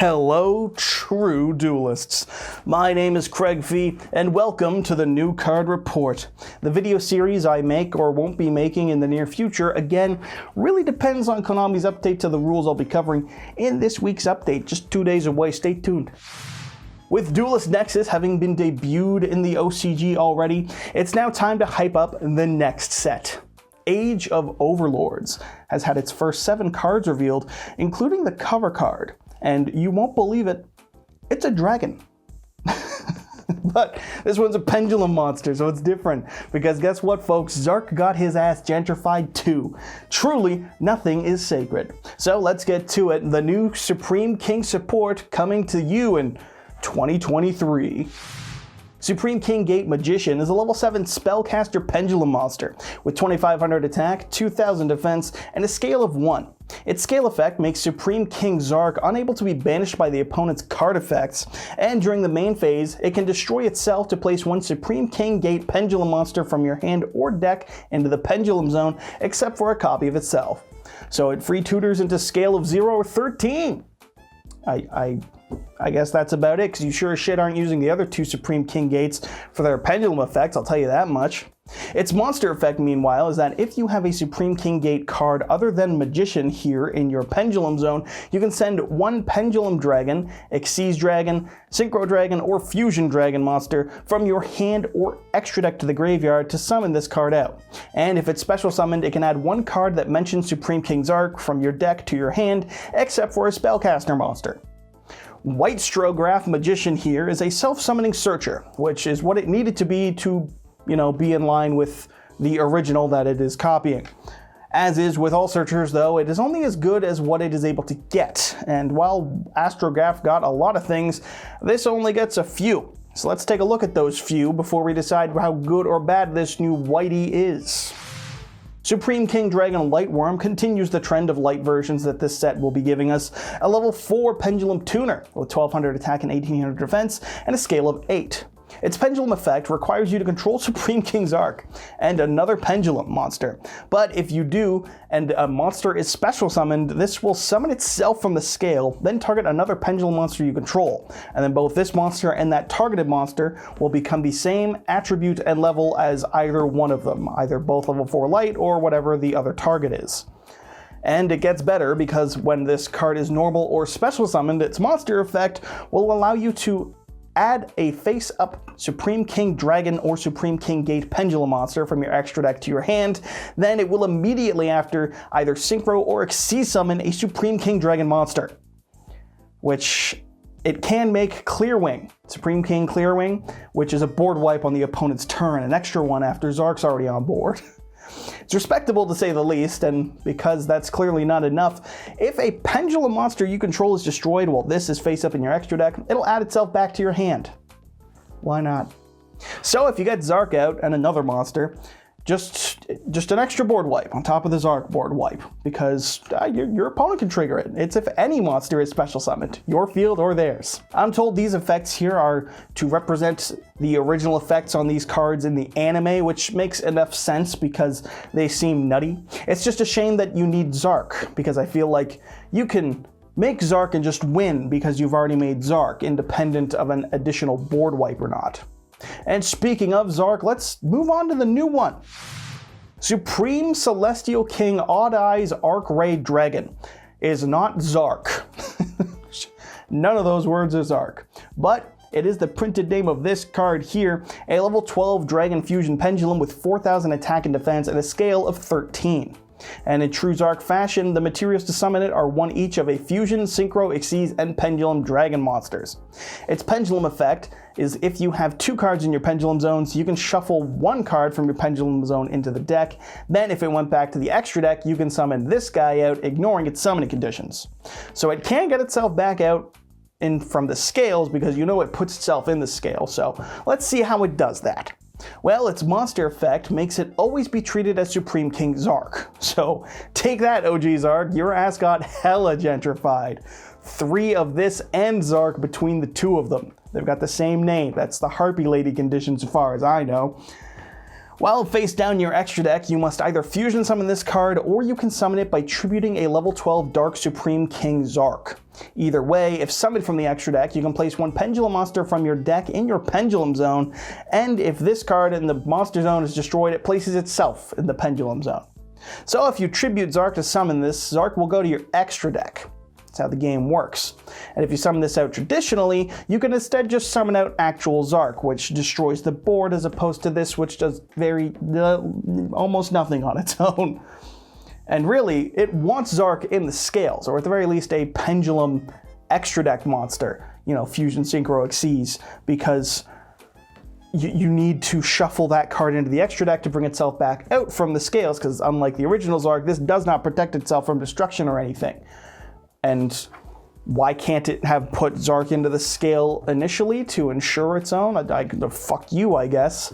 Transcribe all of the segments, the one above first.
Hello, true duelists. My name is Craig V, and welcome to the New Card Report. The video series I make or won't be making in the near future, again, really depends on Konami's update to the rules I'll be covering in this week's update, just 2 days away. Stay tuned. With Duelist Nexus having been debuted in the OCG already, it's now time to hype up the next set. Age of Overlords has had its first 7 cards revealed, including the cover card. And you won't believe it, it's a dragon. But this one's a Pendulum monster, so it's different. Because guess what, folks? Zark got his ass gentrified too. Truly, nothing is sacred. So let's get to it. The new Supreme King support coming to you in 2023. Supreme King Gate Magician is a level 7 spellcaster pendulum monster with 2500 attack, 2000 defense, and a scale of 1. Its scale effect makes Supreme King Zark unable to be banished by the opponent's card effects, and during the main phase, it can destroy itself to place one Supreme King Gate pendulum monster from your hand or deck into the pendulum zone, except for a copy of itself. So it free tutors into scale of 0 or 13. I guess that's about it, because you sure as shit aren't using the other 2 Supreme King Gates for their pendulum effects, I'll tell you that much. Its monster effect, meanwhile, is that if you have a Supreme King Gate card other than Magician here in your pendulum zone, you can send one Pendulum Dragon, Xyz Dragon, Synchro Dragon, or Fusion Dragon monster from your hand or extra deck to the graveyard to summon this card out. And if it's special summoned, it can add one card that mentions Supreme King Zark from your deck to your hand, except for a Spellcaster monster. White Astrograph Magician here is a self-summoning searcher, which is what it needed to be be in line with the original that it is copying. As is with all searchers, though, it is only as good as what it is able to get. And while Astrograph got a lot of things, this only gets a few. So let's take a look at those few before we decide how good or bad this new Whitey is. Supreme King Dragon Light Wurm continues the trend of light versions that this set will be giving us. A level 4 Pendulum Tuner with 1200 attack and 1800 defense and a scale of 8. Its pendulum effect requires you to control Supreme King Zark and another pendulum monster. But if you do, and a monster is special summoned, this will summon itself from the scale, then target another pendulum monster you control. And then both this monster and that targeted monster will become the same attribute and level as either one of them, either both level 4 light or whatever the other target is. And it gets better because when this card is normal or special summoned, its monster effect will allow you to add a face-up Supreme King Dragon or Supreme King Gate Pendulum monster from your extra deck to your hand. Then it will immediately after either Synchro or Xyz summon a Supreme King Dragon monster, which it can make Clearwing, Supreme King Clearwing, which is a board wipe on the opponent's turn, an extra one after Zark's already on board. It's respectable to say the least, and because that's clearly not enough, if a pendulum monster you control is destroyed while this is face up in your extra deck, it'll add itself back to your hand. Why not? So if you get Zark out and another monster, just an extra board wipe on top of the Zark board wipe, because your opponent can trigger it. It's if any monster is special summoned, your field or theirs. I'm told these effects here are to represent the original effects on these cards in the anime, which makes enough sense because they seem nutty. It's just a shame that you need Zark, because I feel like you can make Zark and just win because you've already made Zark, independent of an additional board wipe or not. And speaking of Zark, let's move on to the new one. Supreme Celestial King Odd Eyes Arc Ray Dragon is not Zark. None of those words are Zark. But it is the printed name of this card here, a level 12 Dragon Fusion Pendulum with 4000 attack and defense and a scale of 13. And in true Zark fashion, the materials to summon it are one each of a Fusion, Synchro, Xyz, and Pendulum Dragon monsters. Its pendulum effect is if you have 2 cards in your pendulum zones, you can shuffle 1 card from your pendulum zone into the deck. Then if it went back to the extra deck, you can summon this guy out, ignoring its summoning conditions. So it can get itself back out from the scales because it puts itself in the scale. So let's see how it does that. Well, its monster effect makes it always be treated as Supreme King Zark. So take that, OG Zark, your ass got hella gentrified. 3 of this and Zark between the 2 of them. They've got the same name. That's the Harpy Lady condition so far as I know. While face down in your extra deck, you must either fusion summon this card or you can summon it by tributing a level 12 Dark Supreme King Zark. Either way, if summoned from the extra deck, you can place one Pendulum monster from your deck in your Pendulum zone, and if this card in the monster zone is destroyed, it places itself in the Pendulum zone. So if you tribute Zark to summon this, Zark will go to your extra deck. That's how the game works. And if you summon this out traditionally, you can instead just summon out actual Zark, which destroys the board, as opposed to this, which does almost nothing on its own. And really, it wants Zark in the scales, or at the very least a Pendulum extra deck monster, Fusion Synchro Xyz, because you need to shuffle that card into the extra deck to bring itself back out from the scales, because unlike the original Zark, this does not protect itself from destruction or anything. And why can't it have put Zark into the scale initially to ensure its own? Fuck you, I guess.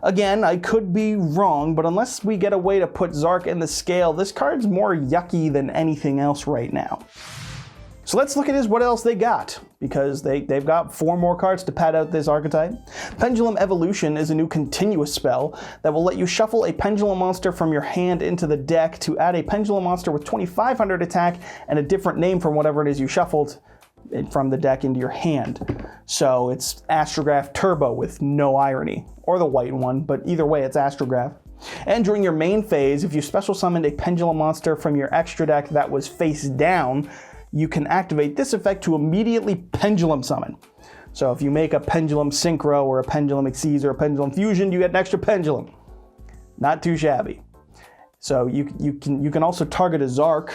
Again, I could be wrong, but unless we get a way to put Zark in the scale, this card's more yucky than anything else right now. So let's look at what else they got, because they've got 4 more cards to pad out this archetype. Pendulum Evolution is a new continuous spell that will let you shuffle a Pendulum monster from your hand into the deck to add a Pendulum monster with 2500 attack and a different name from whatever it is you shuffled from the deck into your hand. So it's Astrograph Turbo with no irony, or the white one, but either way it's Astrograph. And during your main phase, if you special summoned a Pendulum monster from your extra deck that was face down, you can activate this effect to immediately Pendulum summon. So if you make a Pendulum Synchro or a Pendulum Xyz or a Pendulum Fusion, you get an extra Pendulum. Not too shabby. So you can also target a Zark.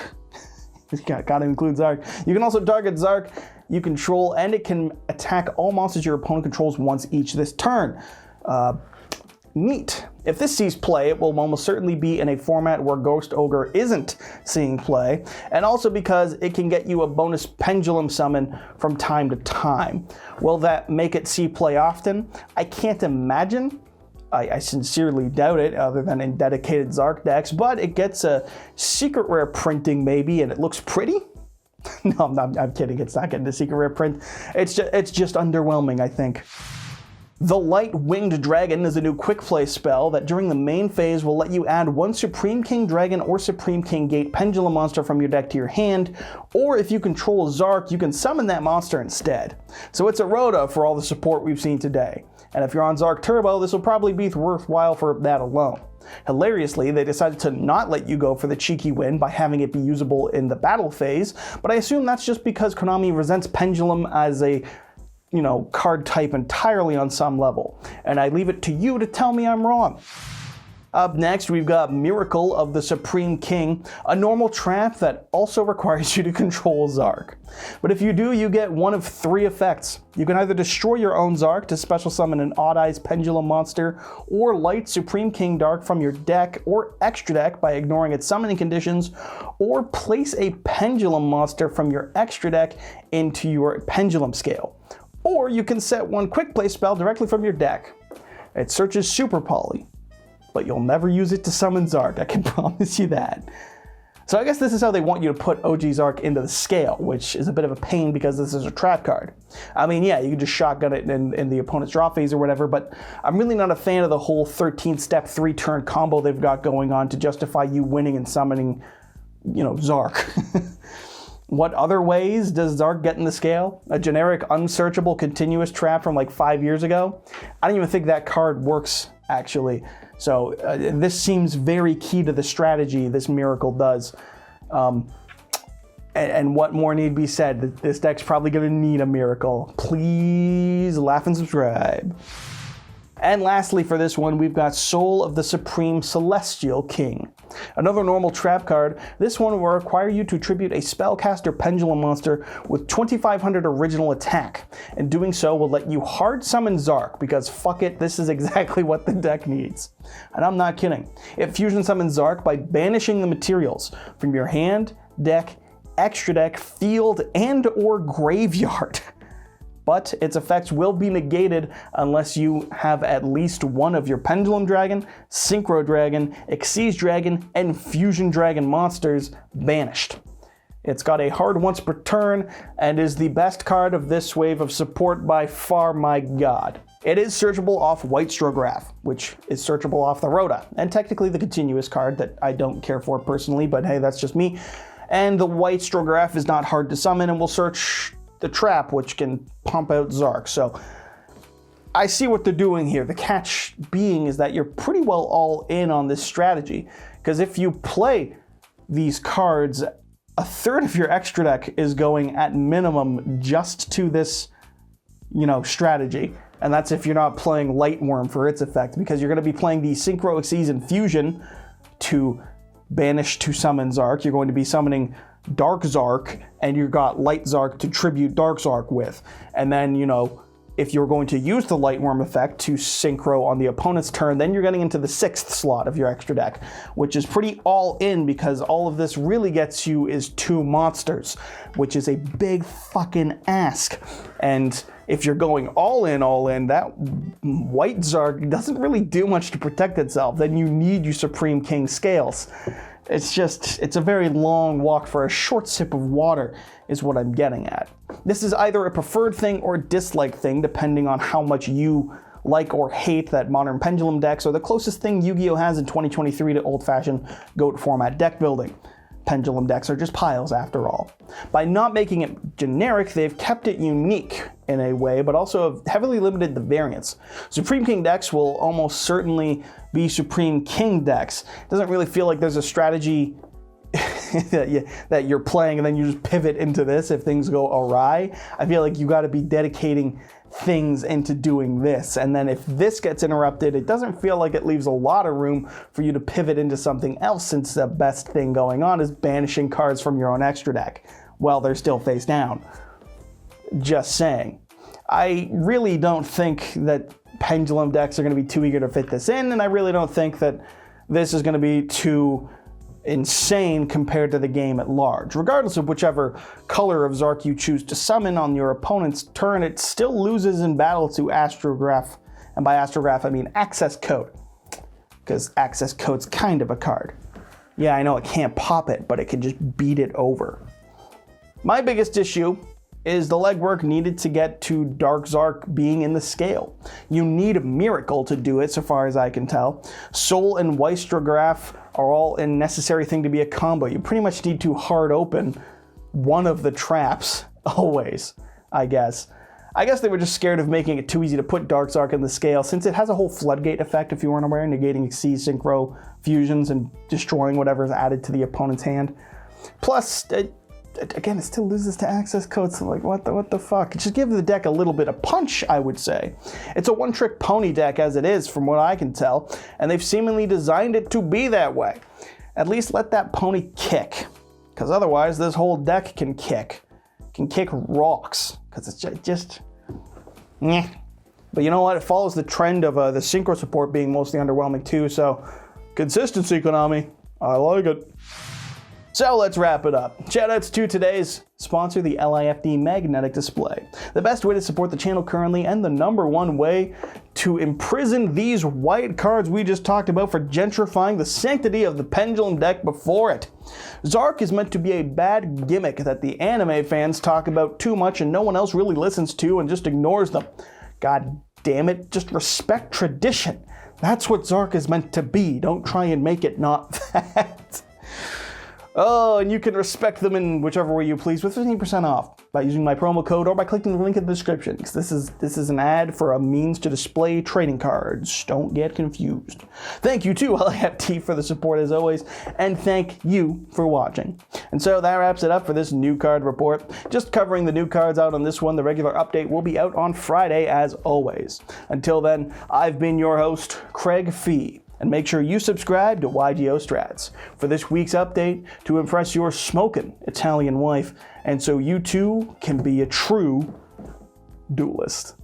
Gotta include Zark. You can also target Zark you control, and it can attack all monsters your opponent controls once each this turn. Neat. If this sees play, it will almost certainly be in a format where Ghost Ogre isn't seeing play, and also because it can get you a bonus Pendulum summon from time to time. Will that make it see play often? I can't imagine. I sincerely doubt it, other than in dedicated Zark decks, but it gets a secret rare printing maybe, and it looks pretty. No, I'm kidding, it's not getting a secret rare print. It's just underwhelming, I think. The Light Winged Dragon is a new quick play spell that during the main phase will let you add one Supreme King Dragon or Supreme King Gate Pendulum monster from your deck to your hand, or if you control Zark, you can summon that monster instead. So it's a Rhoda for all the support we've seen today. And if you're on Zark Turbo, this will probably be worthwhile for that alone. Hilariously, they decided to not let you go for the cheeky win by having it be usable in the battle phase, but I assume that's just because Konami resents Pendulum as a card type entirely on some level. And I leave it to you to tell me I'm wrong. Up next, we've got Miracle of the Supreme King, a normal trap that also requires you to control Zark. But if you do, you get one of 3 effects. You can either destroy your own Zark to special summon an Odd Eyes Pendulum monster, or light Supreme King Dark from your deck or extra deck by ignoring its summoning conditions, or place a Pendulum monster from your extra deck into your Pendulum scale. Or you can set one quick play spell directly from your deck. It searches Super Poly, but you'll never use it to summon Zark, I can promise you that. So I guess this is how they want you to put OG Zark into the scale, which is a bit of a pain because this is a trap card. I mean, yeah, you can just shotgun it in the opponent's draw phase or whatever, but I'm really not a fan of the whole 13-step 3-turn combo they've got going on to justify you winning and summoning, Zark. What other ways does Zark get in the scale? A generic unsearchable continuous trap from like 5 years ago? I don't even think that card works, actually. So this seems very key to the strategy this Miracle does. And what more need be said? This deck's probably going to need a Miracle. Please laugh and subscribe. And lastly for this one, we've got Soul of the Supreme Celestial King. Another normal trap card. This one will require you to tribute a Spellcaster Pendulum monster with 2500 original attack. And doing so will let you hard summon Zark, because fuck it, this is exactly what the deck needs. And I'm not kidding. It fusion summons Zark by banishing the materials from your hand, deck, extra deck, field, and or graveyard. But its effects will be negated unless you have at least one of your Pendulum Dragon, Synchro Dragon, Xyz Dragon, and Fusion Dragon monsters banished. It's got a hard once per turn and is the best card of this wave of support by far, my god. It is searchable off Astrograph, which is searchable off the Rota, and technically the continuous card that I don't care for personally, but hey, that's just me. And the Astrograph is not hard to summon and will search the trap, which can pump out Zark. So I see what they're doing here. The catch being is that you're pretty well all in on this strategy, because if you play these cards, a third of your extra deck is going at minimum just to this, strategy. And that's if you're not playing Light Wurm for its effect, because you're going to be playing the Synchro Season Fusion to banish to summon Zark. You're going to be summoning Dark Zark, and you've got Light Zark to tribute Dark Zark with. And then, if you're going to use the Light Wurm effect to synchro on the opponent's turn, then you're getting into the 6th slot of your extra deck, which is pretty all in, because all of this really gets you is 2 monsters, which is a big fucking ask. And if you're going all in, that White Zark doesn't really do much to protect itself. Then you need your Supreme King Scales. It's a very long walk for a short sip of water, is what I'm getting at. This is either a preferred thing or dislike thing, depending on how much you like or hate that modern Pendulum decks are the closest thing Yu-Gi-Oh has in 2023 to old-fashioned GOAT format deck building. Pendulum decks are just piles after all. By not making it generic, they've kept it unique in a way, but also have heavily limited the variance. Supreme King decks will almost certainly be Supreme King decks. It doesn't really feel like there's a strategy that you're playing and then you just pivot into this if things go awry. I feel like you got to be dedicating things into doing this, and then if this gets interrupted, it doesn't feel like it leaves a lot of room for you to pivot into something else, since the best thing going on is banishing cards from your own extra deck while they're still face down. Just saying. I really don't think that Pendulum decks are going to be too eager to fit this in, and I really don't think that this is going to be too insane compared to the game at large. Regardless of whichever color of Zark you choose to summon on your opponent's turn, it still loses in battle to Astrograph, and by Astrograph I mean Access Code, because Access Code's kind of a card. Yeah, I know it can't pop it, but it can just beat it over. My biggest issue is the legwork needed to get to Dark Zark being in the scale. You need a miracle to do it, so far as I can tell. Soul and Astrograph are all a necessary thing to be a combo. You pretty much need to hard open one of the traps, always, I guess. I guess they were just scared of making it too easy to put Dark Zark in the scale, since it has a whole floodgate effect, if you weren't aware, negating Exceed Synchro fusions and destroying whatever's added to the opponent's hand. Plus, again, it still loses to Access Code, so like, what the fuck? Just give the deck a little bit of punch, I would say. It's a one-trick pony deck as it is, from what I can tell, and they've seemingly designed it to be that way. At least let that pony kick, because otherwise this whole deck can kick rocks, because it's just meh. But you know what? It follows the trend of the synchro support being mostly underwhelming too, so consistency, Konami. I like it. So let's wrap it up. Shoutouts to today's sponsor, the LIFD Magnetic Display. The best way to support the channel currently, and the #1 way to imprison these white cards we just talked about for gentrifying the sanctity of the Pendulum deck before it. Zark is meant to be a bad gimmick that the anime fans talk about too much and no one else really listens to and just ignores them. God damn it, just respect tradition. That's what Zark is meant to be. Don't try and make it not that. Oh, and you can respect them in whichever way you please with 15% off by using my promo code or by clicking the link in the description. Because this is an ad for a means to display trading cards. Don't get confused. Thank you to LIFT for the support as always, and thank you for watching. And so that wraps it up for this new card report. Just covering the new cards out on this one. The regular update will be out on Friday as always. Until then, I've been your host, Craig Fee. And make sure you subscribe to Yugioh Strats for this week's update to impress your smoking Italian wife, and so you too can be a true duelist.